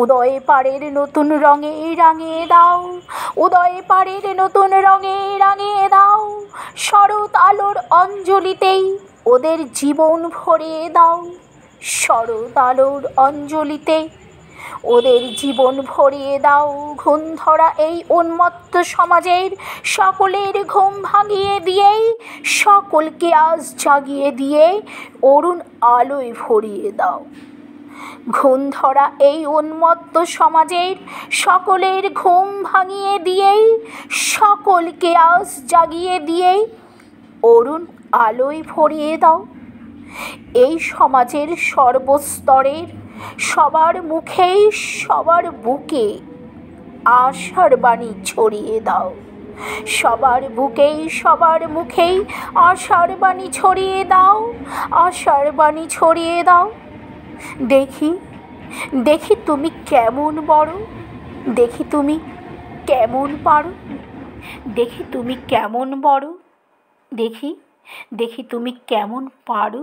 উদয় পাড়ের নতুন রঙে রাঙিয়ে দাও, উদয় পাড়ের নতুন রঙে রাঙিয়ে দাও, শরৎ আলোর অঞ্জলিতেই ওদের জীবন ভরিয়ে দাও, শরৎ আলোর অঞ্জলিতে ওদের জীবন ভরিয়ে দাও। ঘুম ধরা এই উন্মত্ত সমাজের সকলের ঘুম ভাঙিয়ে দিয়েই, সকলকে আজ জাগিয়ে দিয়ে অরুণ আলোয় ভরিয়ে দাও। ঘুম ধরা এই উন্মত্ত সমাজের সকলের ঘুম ভাঙিয়ে দিয়েই, সকলকে আজ জাগিয়ে দিয়েই অরুণ আলোয় ভরিয়ে দাও। এই সমাজের সর্বস্তরের সবার মুখেই সবার বুকে আশার বাণী ছড়িয়ে দাও, সবার বুকেই সবার মুখেই আশার বাণী ছড়িয়ে দাও, আশার বাণী ছড়িয়ে দাও। দেখি দেখি তুমি কেমন বড়, দেখি তুমি কেমন পারো, দেখি তুমি কেমন বড়, দেখি দেখি তুমি কেমন পারো।